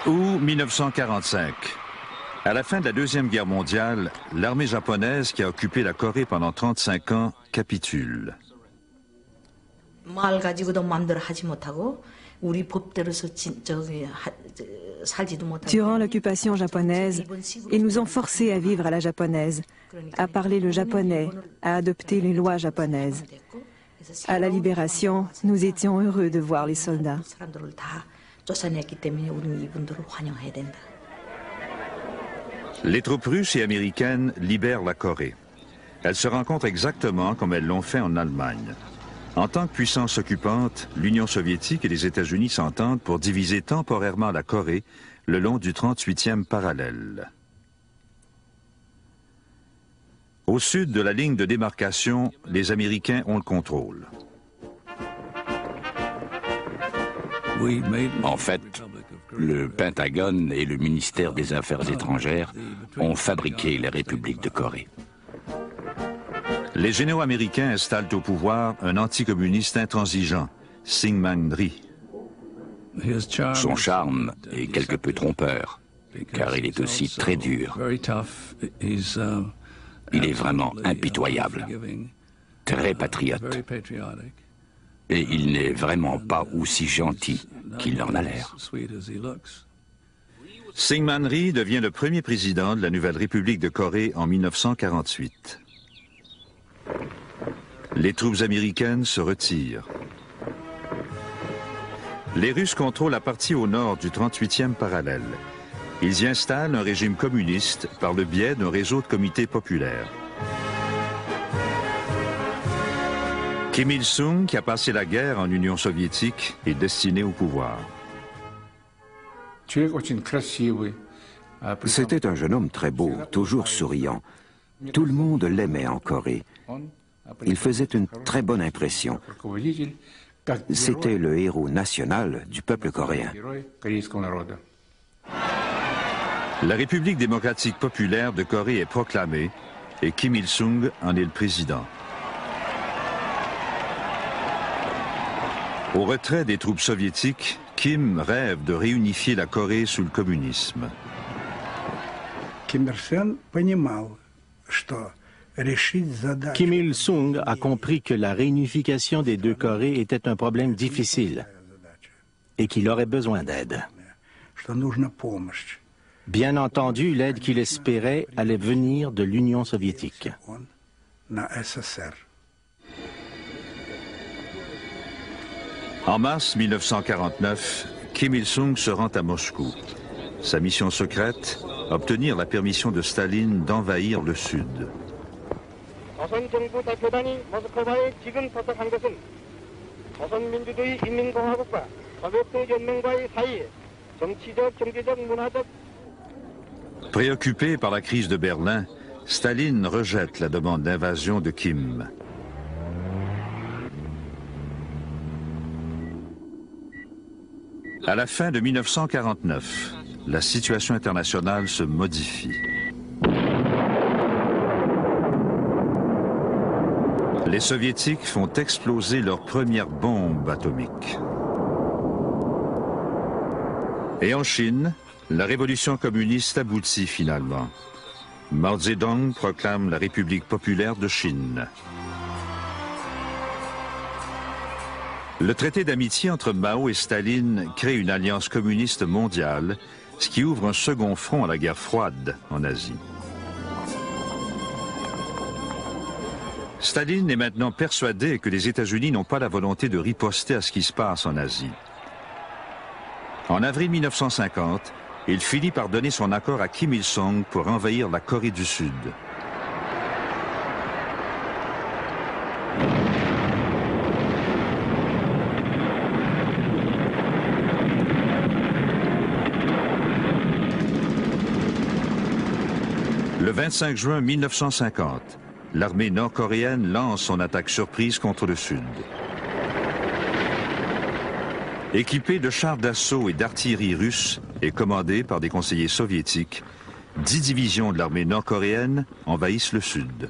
Août 1945. À la fin de la Deuxième Guerre mondiale, l'armée japonaise qui a occupé la Corée pendant 35 ans capitule. Durant l'occupation japonaise, ils nous ont forcés à vivre à la japonaise, à parler le japonais, à adopter les lois japonaises. À la libération, nous étions heureux de voir les soldats. Les troupes russes et américaines libèrent la Corée. Elles se rencontrent exactement comme elles l'ont fait en Allemagne. En tant que puissance occupante, l'Union soviétique et les États-Unis s'entendent pour diviser temporairement la Corée le long du 38e parallèle. Au sud de la ligne de démarcation, les Américains ont le contrôle. En fait, le Pentagone et le ministère des Affaires étrangères ont fabriqué les républiques de Corée. Les généraux américains installent au pouvoir un anticommuniste intransigeant, Syngman Rhee. Son charme est quelque peu trompeur, car il est aussi très dur. Il est vraiment impitoyable, très patriote. Et il n'est vraiment pas aussi gentil qu'il en a l'air. Syngman Rhee devient le premier président de la nouvelle République de Corée en 1948. Les troupes américaines se retirent. Les Russes contrôlent la partie au nord du 38e parallèle. Ils y installent un régime communiste par le biais d'un réseau de comités populaires. Kim Il-sung, qui a passé la guerre en Union soviétique, est destiné au pouvoir. C'était un jeune homme très beau, toujours souriant. Tout le monde l'aimait en Corée. Il faisait une très bonne impression. C'était le héros national du peuple coréen. La République démocratique populaire de Corée est proclamée et Kim Il-sung en est le président. Au retrait des troupes soviétiques, Kim rêve de réunifier la Corée sous le communisme. Kim Il-sung a compris que la réunification des deux Corées était un problème difficile et qu'il aurait besoin d'aide. Bien entendu, l'aide qu'il espérait allait venir de l'Union soviétique. En mars 1949, Kim Il-sung se rend à Moscou. Sa mission secrète, obtenir la permission de Staline d'envahir le Sud. Préoccupé par la crise de Berlin, Staline rejette la demande d'invasion de Kim. À la fin de 1949, la situation internationale se modifie. Les Soviétiques font exploser leur première bombe atomique. Et en Chine, la révolution communiste aboutit finalement. Mao Zedong proclame la République populaire de Chine. Le traité d'amitié entre Mao et Staline crée une alliance communiste mondiale, ce qui ouvre un second front à la guerre froide en Asie. Staline est maintenant persuadé que les États-Unis n'ont pas la volonté de riposter à ce qui se passe en Asie. En avril 1950, il finit par donner son accord à Kim Il-sung pour envahir la Corée du Sud. Le 25 juin 1950, l'armée nord-coréenne lance son attaque surprise contre le Sud. Équipée de chars d'assaut et d'artillerie russe et commandée par des conseillers soviétiques, 10 divisions de l'armée nord-coréenne envahissent le Sud.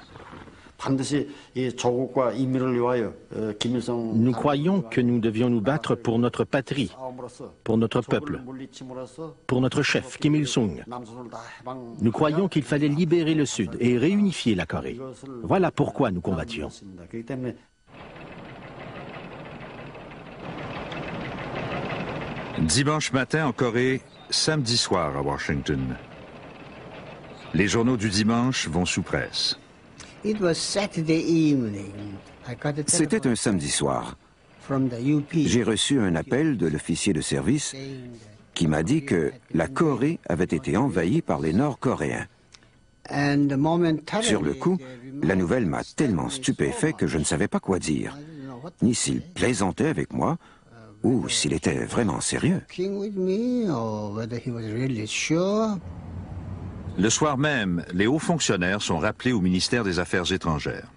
Nous croyons que nous devions nous battre pour notre patrie, pour notre peuple, pour notre chef, Kim Il-sung. Nous croyons qu'il fallait libérer le Sud et réunifier la Corée. Voilà pourquoi nous combattions. Dimanche matin en Corée, samedi soir à Washington. Les journaux du dimanche vont sous presse. C'était un samedi soir. J'ai reçu un appel de l'officier de service qui m'a dit que la Corée avait été envahie par les Nord-Coréens. Sur le coup, la nouvelle m'a tellement stupéfait que je ne savais pas quoi dire, ni s'il plaisantait avec moi, ou s'il était vraiment sérieux. Le soir même, les hauts fonctionnaires sont rappelés au ministère des Affaires étrangères.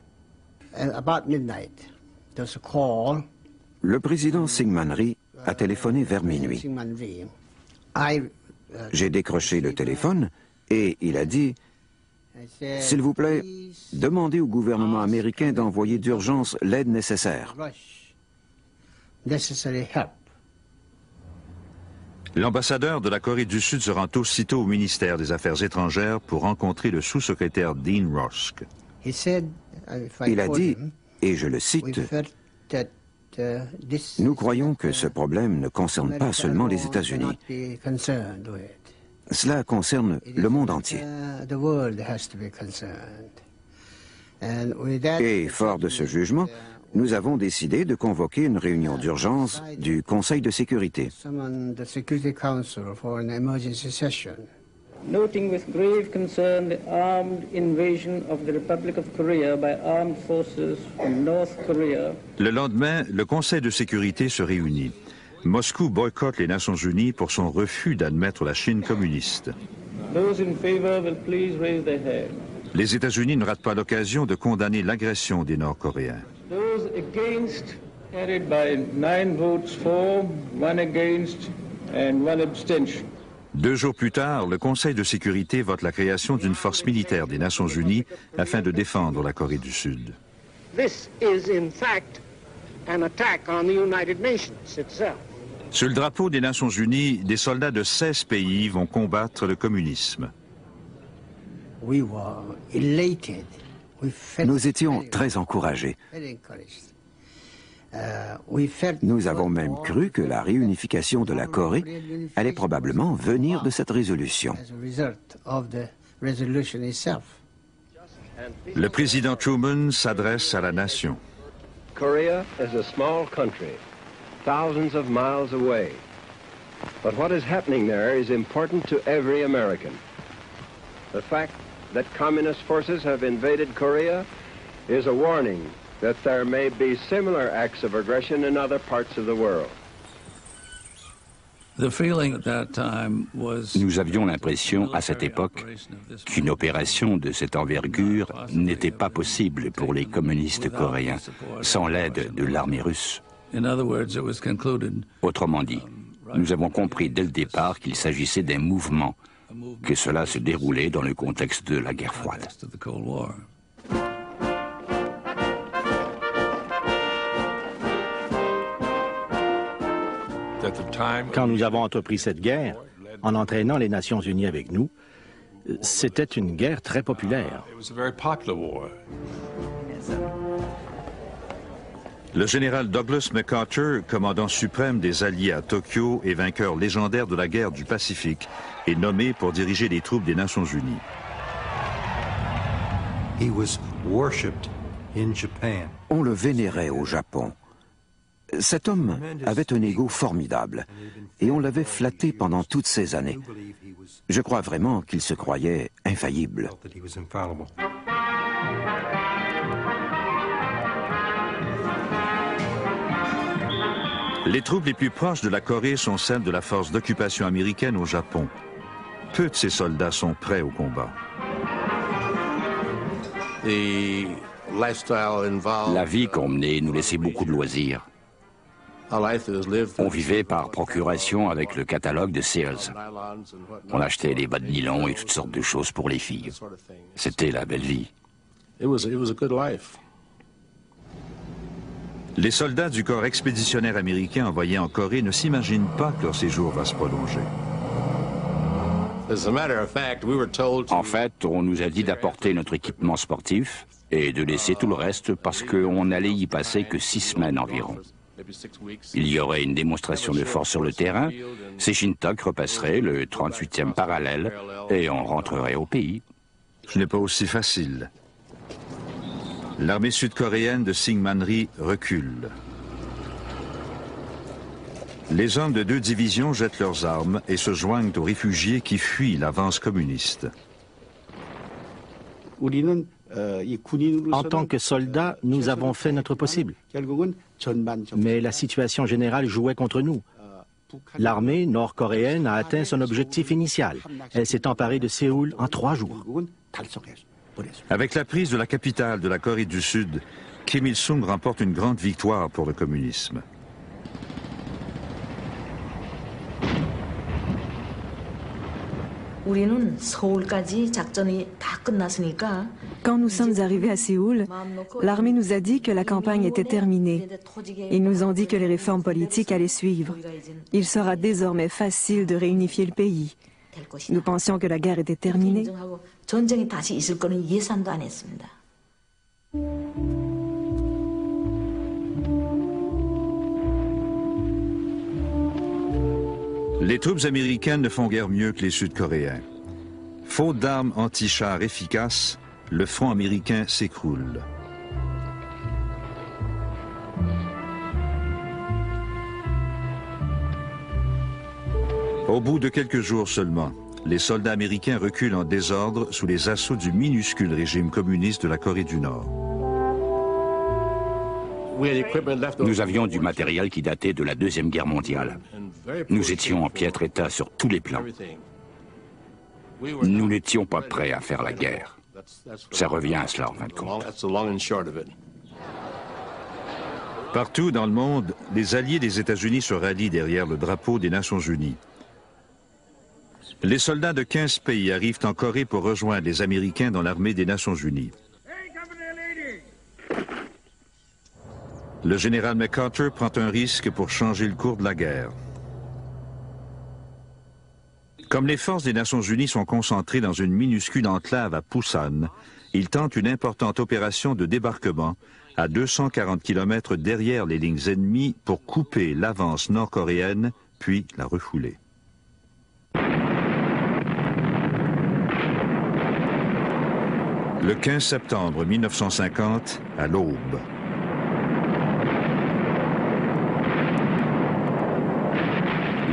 Le président Syngman Rhee a téléphoné vers minuit. J'ai décroché le téléphone et il a dit « S'il vous plaît, demandez au gouvernement américain d'envoyer d'urgence l'aide nécessaire. » L'ambassadeur de la Corée du Sud se rend aussitôt au ministère des Affaires étrangères pour rencontrer le sous-secrétaire Dean Rusk. Il a dit, et je le cite, « Nous croyons que ce problème ne concerne pas seulement les États-Unis. Cela concerne le monde entier. » Et fort de ce jugement, nous avons décidé de convoquer une réunion d'urgence du Conseil de sécurité. Noting with grave concern the armed invasion of the Republic of Korea by armed forces from North Korea. Le lendemain, le Conseil de sécurité se réunit. Moscou boycotte les Nations unies pour son refus d'admettre la Chine communiste. Those in favor will please raise their hand. Les États-Unis ne ratent pas l'occasion de condamner l'agression des Nord-Coréens. Those against, carried by 9 votes for, 1 against and 1 abstention. 2 jours plus tard, le Conseil de sécurité vote la création d'une force militaire des Nations unies afin de défendre la Corée du Sud. This is in fact an attack on the United Nations itself. Sur le drapeau des Nations unies, des soldats de 16 pays vont combattre le communisme. Nous étions très encouragés. Nous avons même cru que la réunification de la Corée allait probablement venir de cette résolution. Le président Truman s'adresse à la nation. Korea is a small country, thousands of miles away. But what is happening there is important to every American. The fact that communist forces have invaded Korea is a warning that there may be similar acts of aggression in other parts of the world. Nous avions l'impression à cette époque qu'une opération de cette envergure n'était pas possible pour les communistes coréens sans l'aide de l'armée russe. Autrement dit, nous avons compris dès le départ qu'il s'agissait d'un mouvement, que cela se déroulait dans le contexte de la guerre froide. Quand nous avons entrepris cette guerre, en entraînant les Nations unies avec nous, c'était une guerre très populaire. Le général Douglas MacArthur, commandant suprême des Alliés à Tokyo et vainqueur légendaire de la guerre du Pacifique, est nommé pour diriger les troupes des Nations unies. On le vénérait au Japon. Cet homme avait un ego formidable et on l'avait flatté pendant toutes ces années. Je crois vraiment qu'il se croyait infaillible. Les troupes les plus proches de la Corée sont celles de la force d'occupation américaine au Japon. Peu de ces soldats sont prêts au combat. La vie qu'on menait nous laissait beaucoup de loisirs. On vivait par procuration avec le catalogue de Sears. On achetait des bas de nylon et toutes sortes de choses pour les filles. C'était la belle vie. Les soldats du corps expéditionnaire américain envoyés en Corée ne s'imaginent pas que leur séjour va se prolonger. En fait, on nous a dit d'apporter notre équipement sportif et de laisser tout le reste parce qu'on n'allait y passer que 6 semaines environ. Il y aurait une démonstration de force sur le terrain, Shintok repasserait le 38e parallèle et on rentrerait au pays. Ce n'est pas aussi facile. L'armée sud-coréenne de Syngman-rhee recule. Les hommes de 2 divisions jettent leurs armes et se joignent aux réfugiés qui fuient l'avance communiste. En tant que soldats, nous avons fait notre possible. Mais la situation générale jouait contre nous. L'armée nord-coréenne a atteint son objectif initial. Elle s'est emparée de Séoul en 3 jours. Avec la prise de la capitale de la Corée du Sud, Kim Il-sung remporte une grande victoire pour le communisme. Quand nous sommes arrivés à Séoul, l'armée nous a dit que la campagne était terminée. Ils nous ont dit que les réformes politiques allaient suivre. Il sera désormais facile de réunifier le pays. Nous pensions que la guerre était terminée. Les troupes américaines ne font guère mieux que les Sud-Coréens. Faute d'armes anti-chars efficaces, le front américain s'écroule. Au bout de quelques jours seulement, les soldats américains reculent en désordre sous les assauts du minuscule régime communiste de la Corée du Nord. Nous avions du matériel qui datait de la Deuxième Guerre mondiale. Nous étions en piètre état sur tous les plans. Nous n'étions pas prêts à faire la guerre. Ça revient à cela en fin de compte. Partout dans le monde, les alliés des États-Unis se rallient derrière le drapeau des Nations Unies. Les soldats de 15 pays arrivent en Corée pour rejoindre les Américains dans l'armée des Nations Unies. Le général MacArthur prend un risque pour changer le cours de la guerre. Comme les forces des Nations Unies sont concentrées dans une minuscule enclave à Pusan, il tente une importante opération de débarquement à 240 km derrière les lignes ennemies pour couper l'avance nord-coréenne, puis la refouler. Le 15 septembre 1950, à l'aube.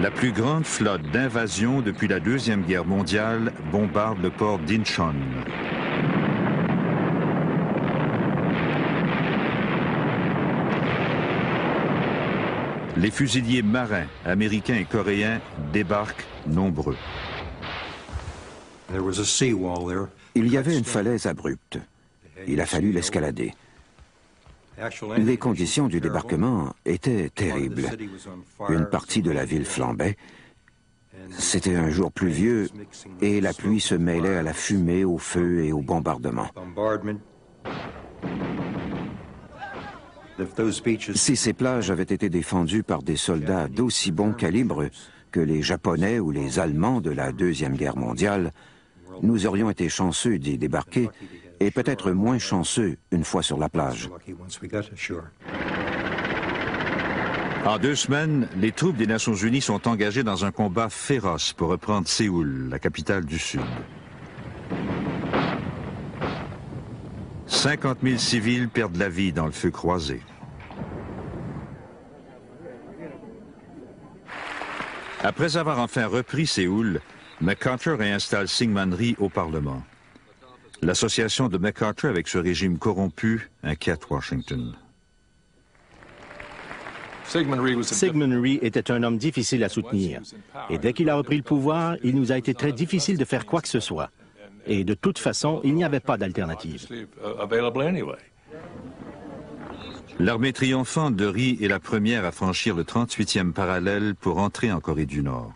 La plus grande flotte d'invasion depuis la Deuxième Guerre mondiale bombarde le port d'Incheon. Les fusiliers marins américains et coréens débarquent nombreux. Il y avait une falaise abrupte. Il a fallu l'escalader. Les conditions du débarquement étaient terribles. Une partie de la ville flambait. C'était un jour pluvieux et la pluie se mêlait à la fumée, au feu et au bombardement. Si ces plages avaient été défendues par des soldats d'aussi bon calibre que les Japonais ou les Allemands de la Deuxième Guerre mondiale, nous aurions été chanceux d'y débarquer et peut-être moins chanceux une fois sur la plage. En 2 semaines, les troupes des Nations Unies sont engagées dans un combat féroce pour reprendre Séoul, la capitale du Sud. 50 000 civils perdent la vie dans le feu croisé. Après avoir enfin repris Séoul, MacArthur réinstalle Syngman-rhee au Parlement. L'association de MacArthur avec ce régime corrompu inquiète Washington. Syngman-rhee était un homme difficile à soutenir. Et dès qu'il a repris le pouvoir, il nous a été très difficile de faire quoi que ce soit. Et de toute façon, il n'y avait pas d'alternative. L'armée triomphante de Rhee est la première à franchir le 38e parallèle pour entrer en Corée du Nord.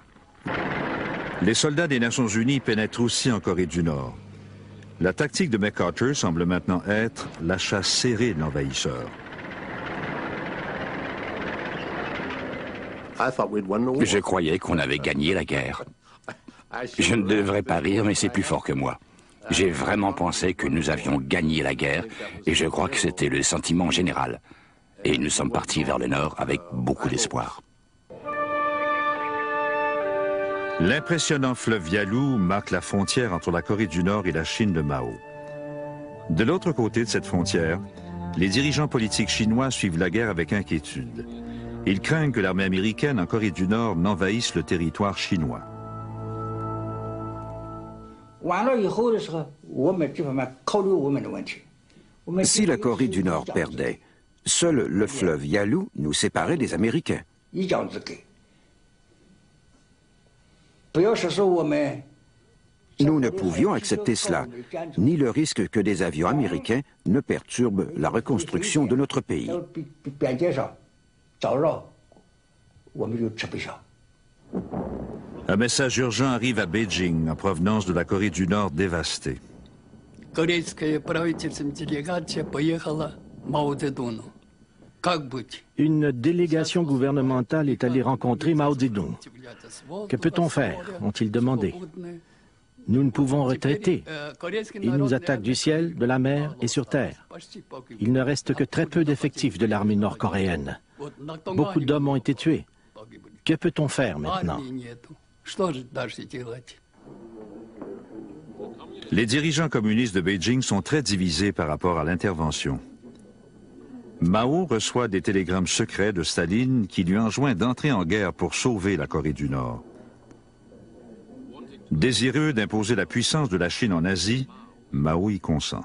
Les soldats des Nations Unies pénètrent aussi en Corée du Nord. La tactique de MacArthur semble maintenant être la chasse serrée de l'envahisseur. Je croyais qu'on avait gagné la guerre. Je ne devrais pas rire, mais c'est plus fort que moi. J'ai vraiment pensé que nous avions gagné la guerre, et je crois que c'était le sentiment général. Et nous sommes partis vers le nord avec beaucoup d'espoir. L'impressionnant fleuve Yalu marque la frontière entre la Corée du Nord et la Chine de Mao. De l'autre côté de cette frontière, les dirigeants politiques chinois suivent la guerre avec inquiétude. Ils craignent que l'armée américaine en Corée du Nord n'envahisse le territoire chinois. Si la Corée du Nord perdait, seul le fleuve Yalu nous séparait des Américains. Nous ne pouvions accepter cela, ni le risque que des avions américains ne perturbent la reconstruction de notre pays. Un message urgent arrive à Beijing en provenance de la Corée du Nord dévastée. Une délégation gouvernementale est allée rencontrer Mao Zedong. Que peut-on faire, ont-ils demandé. Nous ne pouvons retraiter. Ils nous attaquent du ciel, de la mer et sur terre. Il ne reste que très peu d'effectifs de l'armée nord-coréenne. Beaucoup d'hommes ont été tués. Que peut-on faire maintenant? Les dirigeants communistes de Beijing sont très divisés par rapport à l'intervention. Mao reçoit des télégrammes secrets de Staline qui lui enjoint d'entrer en guerre pour sauver la Corée du Nord. Désireux d'imposer la puissance de la Chine en Asie, Mao y consent.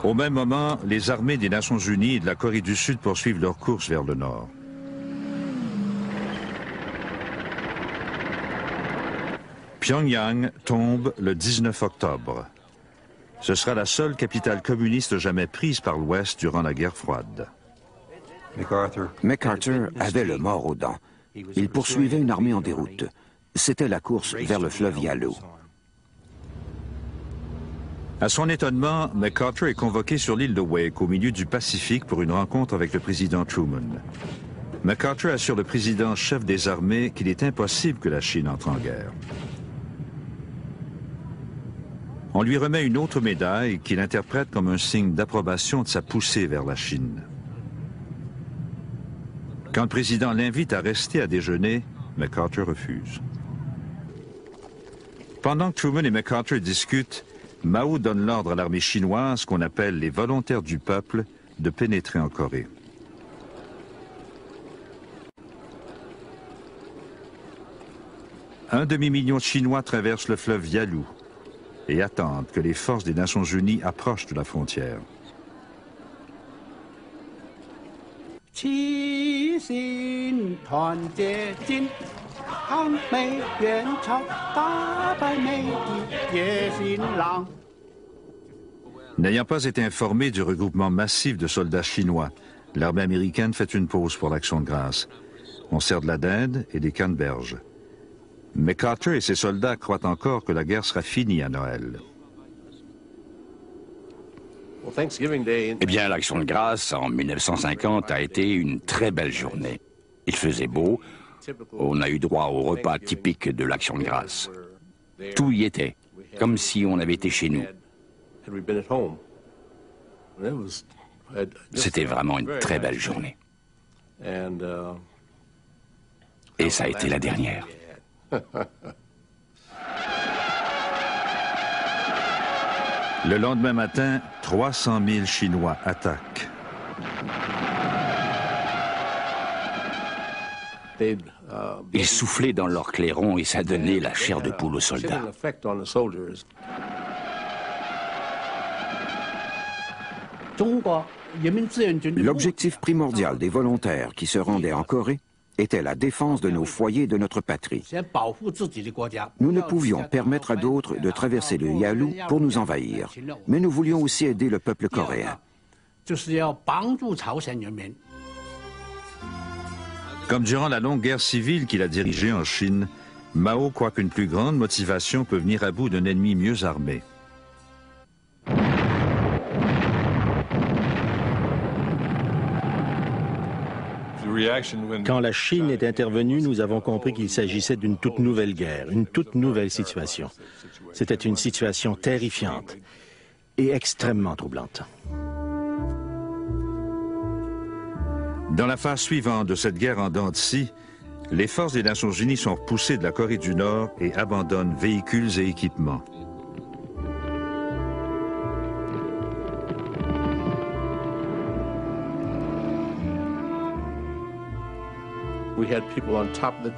Au même moment, les armées des Nations Unies et de la Corée du Sud poursuivent leur course vers le nord. Pyongyang tombe le 19 octobre. Ce sera la seule capitale communiste jamais prise par l'Ouest durant la guerre froide. MacArthur avait le mort aux dents. Il poursuivait une armée en déroute. C'était la course vers le fleuve Yalu. À son étonnement, MacArthur est convoqué sur l'île de Wake, au milieu du Pacifique, pour une rencontre avec le président Truman. MacArthur assure le président chef des armées qu'il est impossible que la Chine entre en guerre. On lui remet une autre médaille qu'il interprète comme un signe d'approbation de sa poussée vers la Chine. Quand le président l'invite à rester à déjeuner, MacArthur refuse. Pendant que Truman et MacArthur discutent, Mao donne l'ordre à l'armée chinoise, qu'on appelle les volontaires du peuple, de pénétrer en Corée. Un demi-million de Chinois traversent le fleuve Yalu et attendent que les forces des Nations Unies approchent de la frontière. N'ayant pas été informé du regroupement massif de soldats chinois, l'armée américaine fait une pause pour l'Action de grâce. On sert de la dinde et des canneberges. MacArthur et ses soldats croient encore que la guerre sera finie à Noël. Eh bien, l'Action de grâce en 1950 a été une très belle journée. Il faisait beau, on a eu droit au repas typique de l'Action de grâce. Tout y était, comme si on avait été chez nous. C'était vraiment une très belle journée. Et ça a été la dernière. Le lendemain matin, 300 000 Chinois attaquent. Ils soufflaient dans leur clairon et ça donnait la chair de poule aux soldats. L'objectif primordial des volontaires qui se rendaient en Corée était la défense de nos foyers de notre patrie. Nous ne pouvions permettre à d'autres de traverser le Yalu pour nous envahir, mais nous voulions aussi aider le peuple coréen. Comme durant la longue guerre civile qu'il a dirigée en Chine, Mao croit qu'une plus grande motivation peut venir à bout d'un ennemi mieux armé. Quand la Chine est intervenue, nous avons compris qu'il s'agissait d'une toute nouvelle guerre, une toute nouvelle situation. C'était une situation terrifiante et extrêmement troublante. Dans la phase suivante de cette guerre en dents de scie, les forces des Nations Unies sont repoussées de la Corée du Nord et abandonnent véhicules et équipements.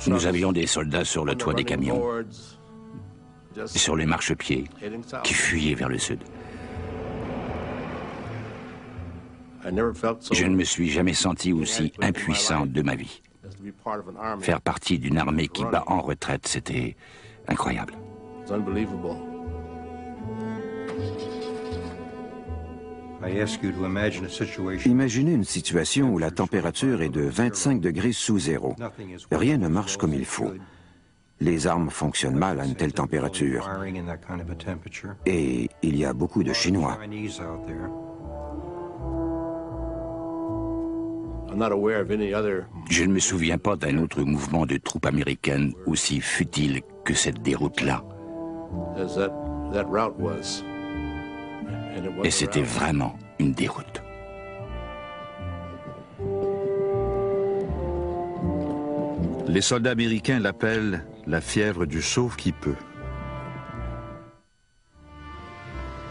Nous avions des soldats sur le toit des camions, sur les marchepieds, qui fuyaient vers le sud. Je ne me suis jamais senti aussi impuissant de ma vie. Faire partie d'une armée qui bat en retraite, c'était incroyable. Imaginez une situation où la température est de 25 degrés sous zéro. Rien ne marche comme il faut. Les armes fonctionnent mal à une telle température. Et il y a beaucoup de Chinois. Je ne me souviens pas d'un autre mouvement de troupes américaines aussi futile que cette déroute-là. Et c'était vraiment une déroute. Les soldats américains l'appellent la fièvre du sauve qui peut.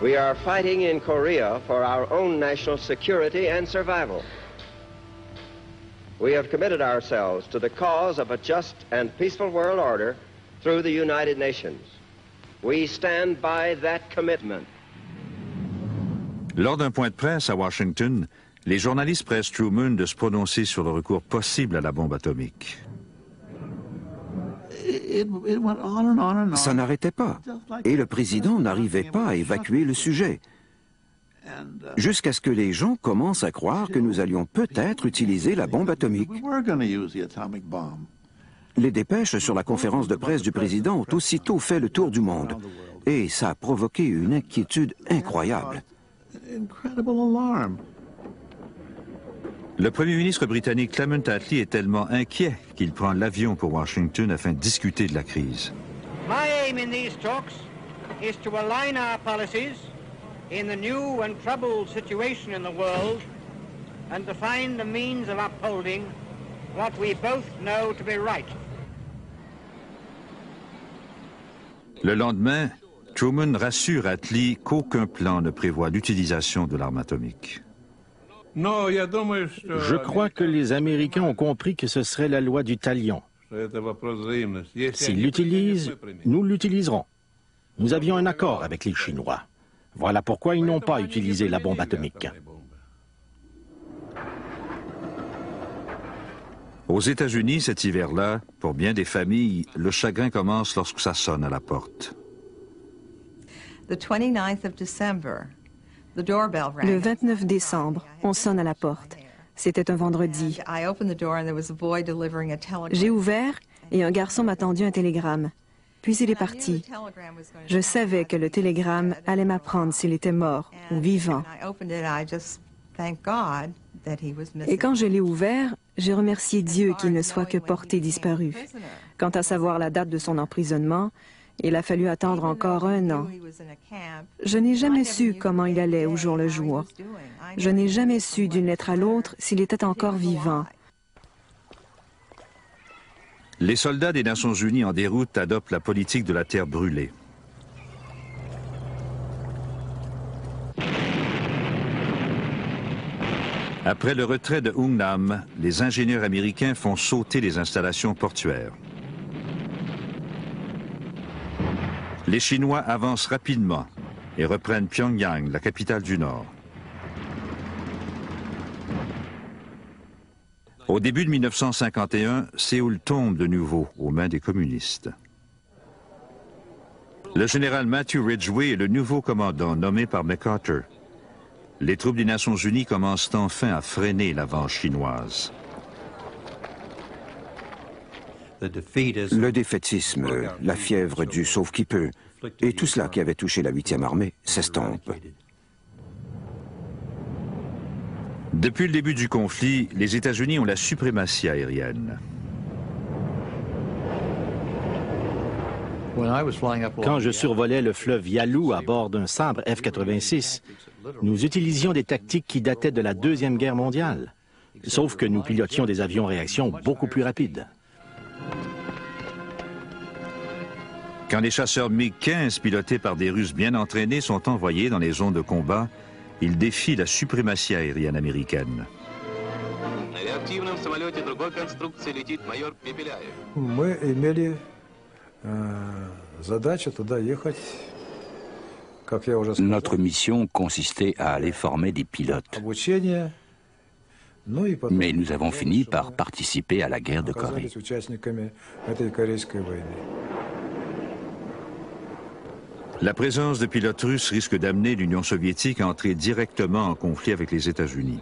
We are fighting in Korea for our own national security and survival. We have committed ourselves to the cause of a just and peaceful world order through the United Nations. We stand by that commitment. Lors d'un point de presse à Washington, les journalistes pressent Truman de se prononcer sur le recours possible à la bombe atomique. Ça n'arrêtait pas. Et le président n'arrivait pas à évacuer le sujet. Jusqu'à ce que les gens commencent à croire que nous allions peut-être utiliser la bombe atomique. Les dépêches sur la conférence de presse du président ont aussitôt fait le tour du monde. Et ça a provoqué une inquiétude incroyable. Le premier ministre britannique Clement Attlee est tellement inquiet qu'il prend l'avion pour Washington afin de discuter de la crise. My aim in these talks is to align our policies in the new and troubled situation in the world and to find the means of upholding what we both know to be right. Le lendemain, Truman rassure Attlee qu'aucun plan ne prévoit l'utilisation de l'arme atomique. Je crois que les Américains ont compris que ce serait la loi du talion. S'ils l'utilisent, nous l'utiliserons. Nous avions un accord avec les Chinois. Voilà pourquoi ils n'ont pas utilisé la bombe atomique. Aux États-Unis, cet hiver-là, pour bien des familles, le chagrin commence lorsque ça sonne à la porte. Le 29 décembre, on sonne à la porte. C'était un vendredi. J'ai ouvert et un garçon m'a tendu un télégramme. Puis il est parti. Je savais que le télégramme allait m'apprendre s'il était mort ou vivant. Et quand je l'ai ouvert, j'ai remercié Dieu qu'il ne soit que porté disparu. Quant à savoir la date de son emprisonnement, il a fallu attendre encore 1 an. Je n'ai jamais su comment il allait au jour le jour. Je n'ai jamais su d'une lettre à l'autre s'il était encore vivant. Les soldats des Nations Unies en déroute adoptent la politique de la terre brûlée. Après le retrait de Hungnam, les ingénieurs américains font sauter les installations portuaires. Les Chinois avancent rapidement et reprennent Pyongyang, la capitale du Nord. Au début de 1951, Séoul tombe de nouveau aux mains des communistes. Le général Matthew Ridgway est le nouveau commandant nommé par MacArthur. Les troupes des Nations Unies commencent enfin à freiner l'avance chinoise. Le défaitisme, la fièvre du sauve-qui-peut, et tout cela qui avait touché la 8e armée s'estompe. Depuis le début du conflit, les États-Unis ont la suprématie aérienne. Quand je survolais le fleuve Yalu à bord d'un Sabre F-86, nous utilisions des tactiques qui dataient de la Deuxième Guerre mondiale, sauf que nous pilotions des avions réaction beaucoup plus rapides. Quand les chasseurs MiG-15 pilotés par des Russes bien entraînés sont envoyés dans les zones de combat, ils défient la suprématie aérienne américaine. Notre mission consistait à aller former des pilotes. Mais nous avons fini par participer à la guerre de Corée. La présence de pilotes russes risque d'amener l'Union soviétique à entrer directement en conflit avec les États-Unis.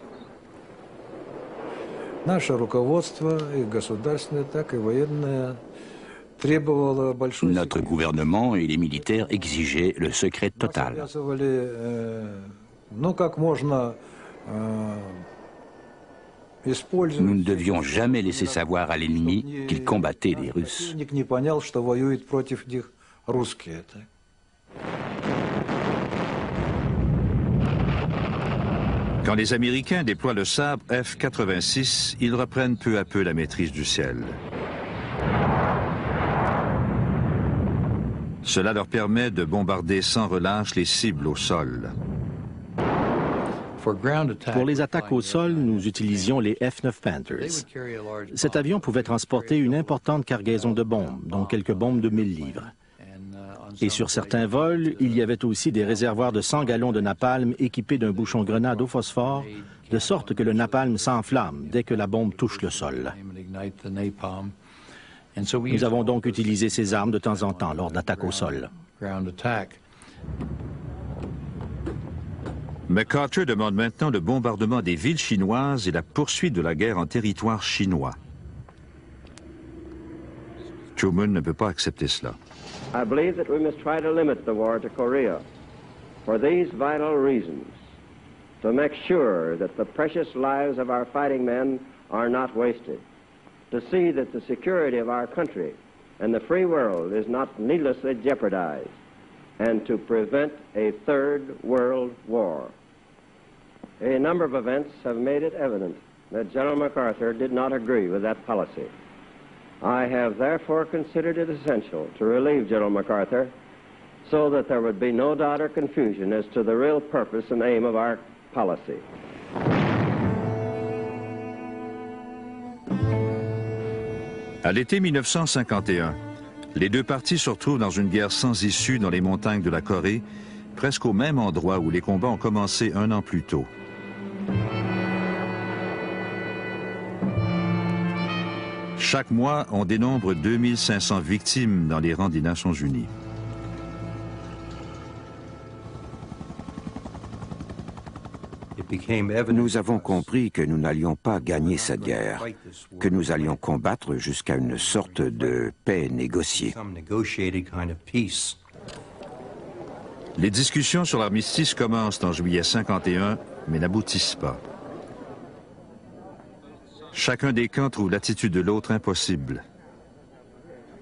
Notre gouvernement et les militaires exigeaient le secret total. Nous ne devions jamais laisser savoir à l'ennemi qu'il combattait les Russes. Quand les Américains déploient le Sabre F-86, ils reprennent peu à peu la maîtrise du ciel. Cela leur permet de bombarder sans relâche les cibles au sol. Pour les attaques au sol, nous utilisions les F-9 Panthers. Cet avion pouvait transporter une importante cargaison de bombes, dont quelques bombes de 1000 livres. Et sur certains vols, il y avait aussi des réservoirs de 100 gallons de napalm équipés d'un bouchon grenade au phosphore, de sorte que le napalm s'enflamme dès que la bombe touche le sol. Nous avons donc utilisé ces armes de temps en temps lors d'attaques au sol. MacArthur demande maintenant le bombardement des villes chinoises et la poursuite de la guerre en territoire chinois. Truman ne peut pas accepter cela. I believe that we must try to limit the war to Korea for these vital reasons, to make sure that the precious lives of our fighting men are not wasted, to see that the security of our country and the free world is not needlessly jeopardized, and to prevent a third world war. A number of events have made it evident that General MacArthur did not agree with that policy. I have therefore considered it essential to relieve General MacArthur so that there would be no doubt or confusion as to the real purpose and aim of our policy. À l'été 1951, les deux parties se retrouvent dans une guerre sans issue dans les montagnes de la Corée, presque au même endroit où les combats ont commencé un an plus tôt. Chaque mois, on dénombre 2500 victimes dans les rangs des Nations unies. Nous avons compris que nous n'allions pas gagner cette guerre, que nous allions combattre jusqu'à une sorte de paix négociée. Les discussions sur l'armistice commencent en juillet 51, mais n'aboutissent pas. Chacun des camps trouve l'attitude de l'autre impossible.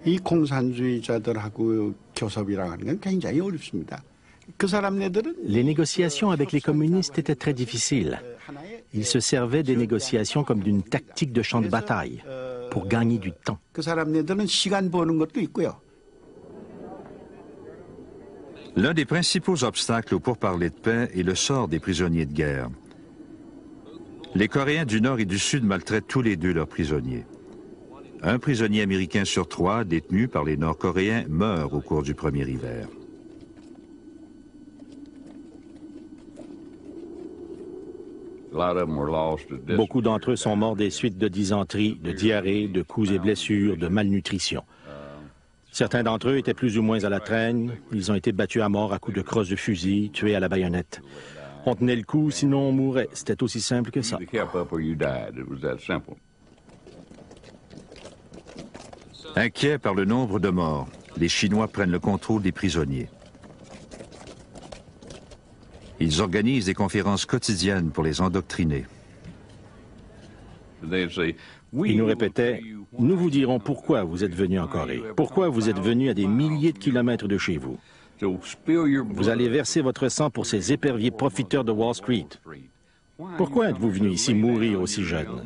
이 공산주의자들하고 교섭이라는 건 굉장히 어렵습니다. Les négociations avec les communistes étaient très difficiles. Ils se servaient des négociations comme d'une tactique de champ de bataille, pour gagner du temps. L'un des principaux obstacles aux pourparlers de paix est le sort des prisonniers de guerre. Les Coréens du Nord et du Sud maltraitent tous les deux leurs prisonniers. Un prisonnier américain sur 3 détenu par les Nord-Coréens meurt au cours du premier hiver. Beaucoup d'entre eux sont morts des suites de dysenterie, de diarrhée, de coups et blessures, de malnutrition. Certains d'entre eux étaient plus ou moins à la traîne. Ils ont été battus à mort à coups de crosse de fusil, tués à la baïonnette. On tenait le coup, sinon on mourait. C'était aussi simple que ça. Inquiets par le nombre de morts, les Chinois prennent le contrôle des prisonniers. Ils organisent des conférences « pour les endoctriner. Ils nous répétaient, « Nous vous dirons pourquoi vous êtes venus en Corée, pourquoi vous êtes venus à des milliers de kilomètres de chez vous. Vous allez verser votre sang pour ces éperviers profiteurs de Wall Street. Pourquoi êtes-vous venus ici mourir aussi jeunes?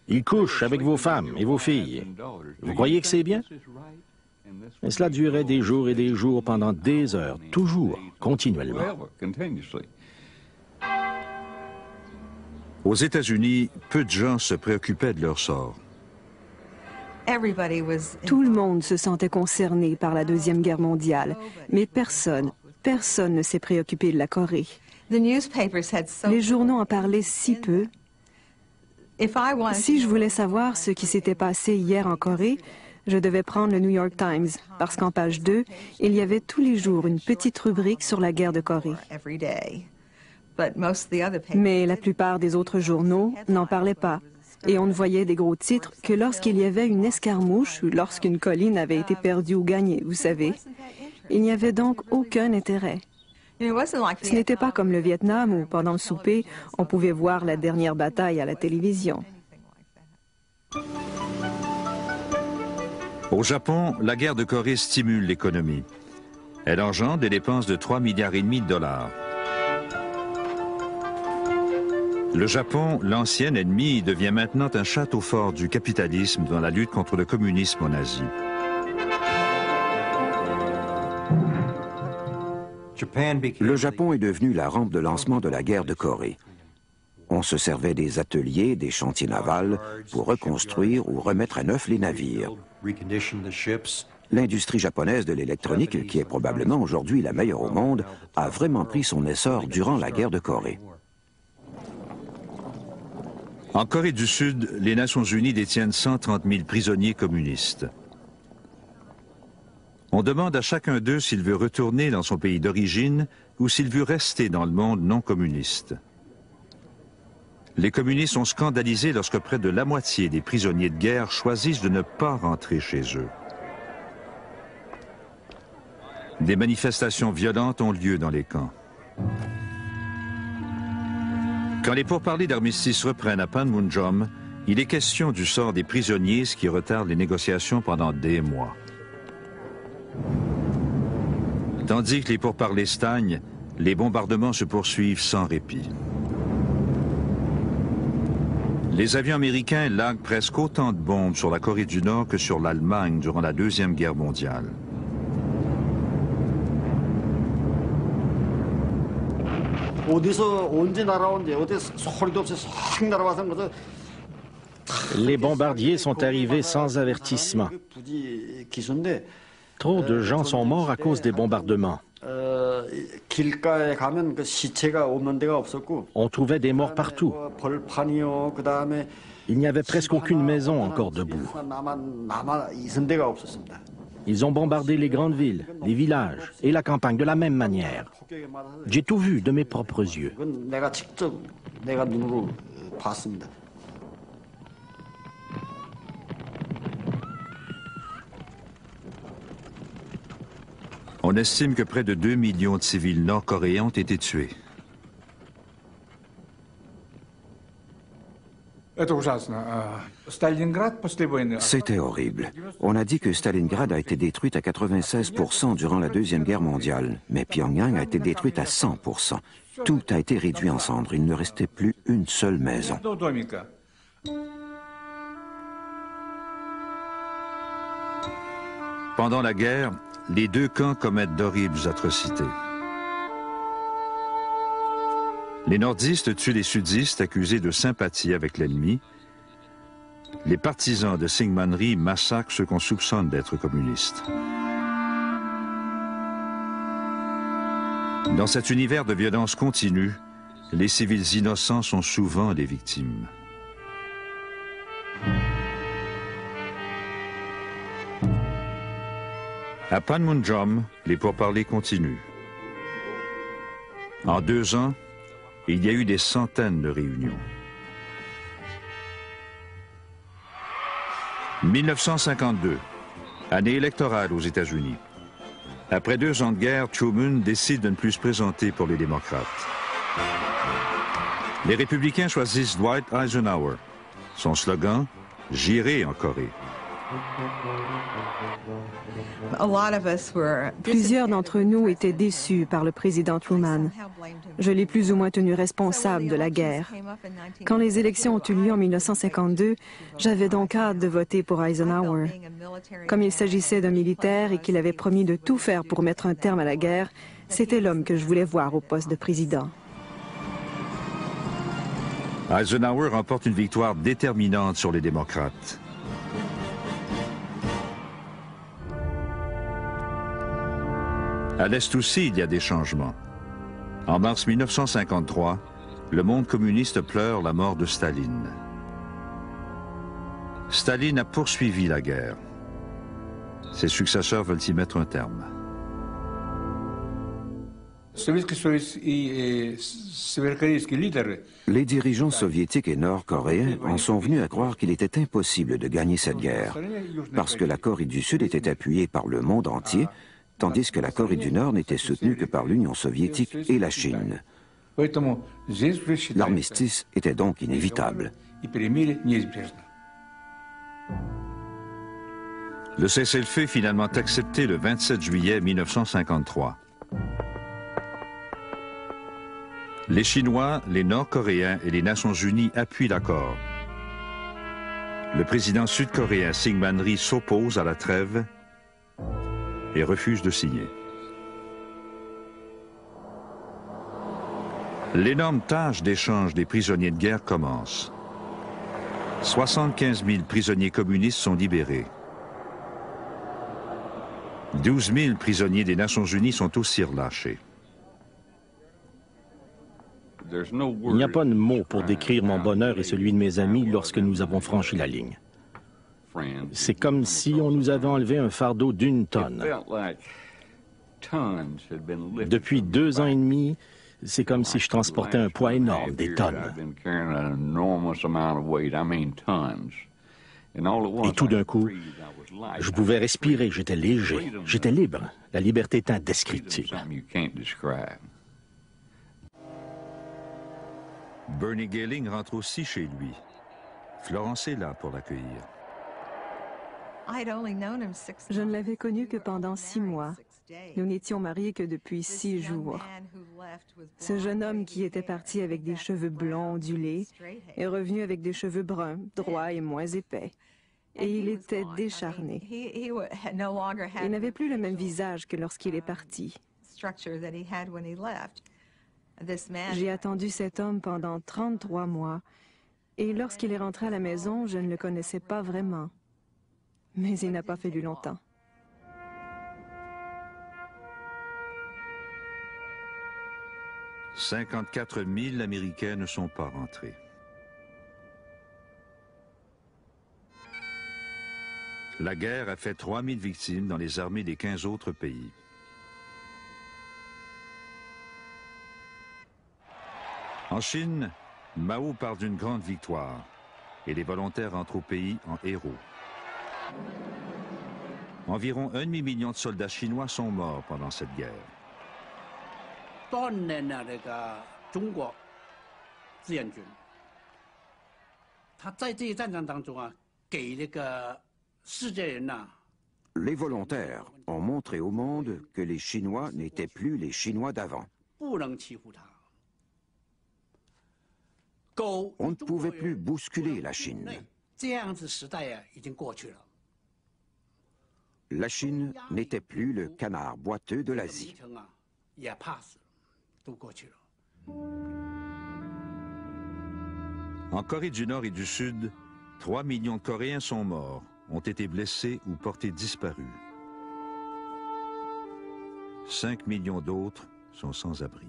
Ils couchent avec vos femmes et vos filles. Vous croyez que c'est bien? » Et cela durait des jours et des jours pendant des heures, toujours, continuellement. Aux États-Unis, peu de gens se préoccupaient de leur sort. Tout le monde se sentait concerné par la Deuxième Guerre mondiale, mais personne ne s'est préoccupé de la Corée. Les journaux en parlaient si peu. Si je voulais savoir ce qui s'était passé hier en Corée, je devais prendre le New York Times, parce qu'en page 2, il y avait tous les jours une petite rubrique sur la guerre de Corée. Mais la plupart des autres journaux n'en parlaient pas, et on ne voyait des gros titres que lorsqu'il y avait une escarmouche ou lorsqu'une colline avait été perdue ou gagnée, vous savez. Il n'y avait donc aucun intérêt. Ce n'était pas comme le Vietnam où, pendant le souper, on pouvait voir la dernière bataille à la télévision. Au Japon, la guerre de Corée stimule l'économie. Elle engendre des dépenses de 3,5 milliards de dollars. Le Japon, l'ancien ennemi, devient maintenant un château fort du capitalisme dans la lutte contre le communisme en Asie. Le Japon est devenu la rampe de lancement de la guerre de Corée. On se servait des ateliers, des chantiers navals pour reconstruire ou remettre à neuf les navires. L'industrie japonaise de l'électronique, qui est probablement aujourd'hui la meilleure au monde, a vraiment pris son essor durant la guerre de Corée. En Corée du Sud, les Nations Unies détiennent 130 000 prisonniers communistes. On demande à chacun d'eux s'il veut retourner dans son pays d'origine ou s'il veut rester dans le monde non communiste. Les communistes sont scandalisés lorsque près de la moitié des prisonniers de guerre choisissent de ne pas rentrer chez eux. Des manifestations violentes ont lieu dans les camps. Quand les pourparlers d'armistice reprennent à Panmunjom, il est question du sort des prisonniers, ce qui retarde les négociations pendant des mois. Tandis que les pourparlers stagnent, les bombardements se poursuivent sans répit. Les avions américains larguent presque autant de bombes sur la Corée du Nord que sur l'Allemagne durant la Deuxième Guerre mondiale. Les bombardiers sont arrivés sans avertissement. Trop de gens sont morts à cause des bombardements. On trouvait des morts partout. Il n'y avait presque aucune maison encore debout. Ils ont bombardé les grandes villes, les villages et la campagne de la même manière. J'ai tout vu de mes propres yeux. On estime que près de 2 millions de civils nord-coréens ont été tués. C'était horrible. On a dit que Stalingrad a été détruite à 96% durant la Deuxième Guerre mondiale, mais Pyongyang a été détruite à 100%. Tout a été réduit en cendres. Il ne restait plus une seule maison. Pendant la guerre, les deux camps commettent d'horribles atrocités. Les nordistes tuent les sudistes accusés de sympathie avec l'ennemi. Les partisans de Syngman-rhee massacrent ceux qu'on soupçonne d'être communistes. Dans cet univers de violence continue, les civils innocents sont souvent les victimes. À Panmunjom, les pourparlers continuent. En 2 ans, il y a eu des centaines de réunions. 1952, année électorale aux États-Unis. Après 2 ans de guerre, Truman décide de ne plus se présenter pour les démocrates. Les républicains choisissent Dwight Eisenhower. Son slogan, « J'irai en Corée ». Plusieurs d'entre nous étaient déçus par le président Truman. Je l'ai plus ou moins tenu responsable de la guerre. Quand les élections ont eu lieu en 1952, j'avais donc hâte de voter pour Eisenhower. Comme il s'agissait d'un militaire et qu'il avait promis de tout faire pour mettre un terme à la guerre, c'était l'homme que je voulais voir au poste de président. Eisenhower remporte une victoire déterminante sur les démocrates. À l'Est aussi, il y a des changements. En mars 1953, le monde communiste pleure la mort de Staline. Staline a poursuivi la guerre. Ses successeurs veulent y mettre un terme. Les dirigeants soviétiques et nord-coréens en sont venus à croire qu'il était impossible de gagner cette guerre, parce que la Corée du Sud était appuyée par le monde entier, tandis que la Corée du Nord n'était soutenue que par l'Union soviétique et la Chine. L'armistice était donc inévitable. Le cessez-le-feu est finalement accepté le 27 juillet 1953. Les Chinois, les Nord-Coréens et les Nations Unies appuient l'accord. Le président sud-coréen Syngman Rhee s'oppose à la trêve et refuse de signer. L'énorme tâche d'échange des prisonniers de guerre commence. 75 000 prisonniers communistes sont libérés. 12 000 prisonniers des Nations Unies sont aussi relâchés. Il n'y a pas de mots pour décrire mon bonheur et celui de mes amis lorsque nous avons franchi la ligne. C'est comme si on nous avait enlevé un fardeau d'1 tonne. Depuis 2 ans et demi, c'est comme si je transportais un poids énorme, des tonnes. Et tout d'un coup, je pouvais respirer, j'étais léger, j'étais libre. La liberté est indescriptible. Bernie Gehling rentre aussi chez lui. Florence est là pour l'accueillir. Je ne l'avais connu que pendant 6 mois. Nous n'étions mariés que depuis 6 jours. Ce jeune homme qui était parti avec des cheveux blonds ondulés est revenu avec des cheveux bruns, droits et moins épais. Et il était décharné. Il n'avait plus le même visage que lorsqu'il est parti. J'ai attendu cet homme pendant 33 mois. Et lorsqu'il est rentré à la maison, je ne le connaissais pas vraiment. Mais il n'a pas fallu longtemps. « 54 000 Américains ne sont pas rentrés. La guerre a fait 3 000 victimes dans les armées des 15 autres pays. En Chine, Mao parle d'une grande victoire et les volontaires rentrent au pays en héros. Environ 1,5 million de soldats chinois sont morts pendant cette guerre. Les volontaires ont montré au monde que les Chinois n'étaient plus les Chinois d'avant. On ne pouvait plus bousculer la Chine. La Chine n'était plus le canard boiteux de l'Asie. En Corée du Nord et du Sud, 3 millions de Coréens sont morts, ont été blessés ou portés disparus. 5 millions d'autres sont sans abri.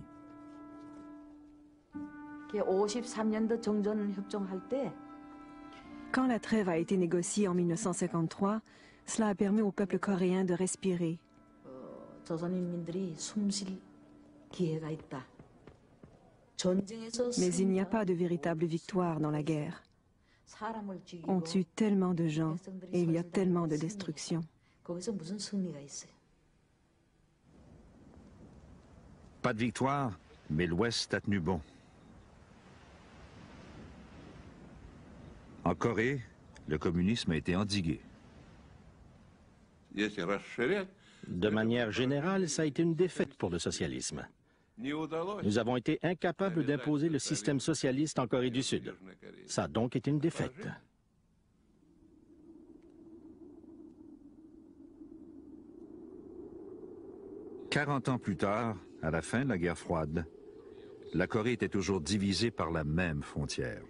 Quand la trêve a été négociée en 1953, cela a permis au peuple coréen de respirer. Mais il n'y a pas de véritable victoire dans la guerre. On tue tellement de gens et il y a tellement de destruction. Pas de victoire, mais l'Ouest a tenu bon. En Corée, le communisme a été endigué. De manière générale, ça a été une défaite pour le socialisme. Nous avons été incapables d'imposer le système socialiste en Corée du Sud. Ça a donc été une défaite. « 40 ans plus tard, à la fin de la guerre froide, la Corée était toujours divisée par la même frontière.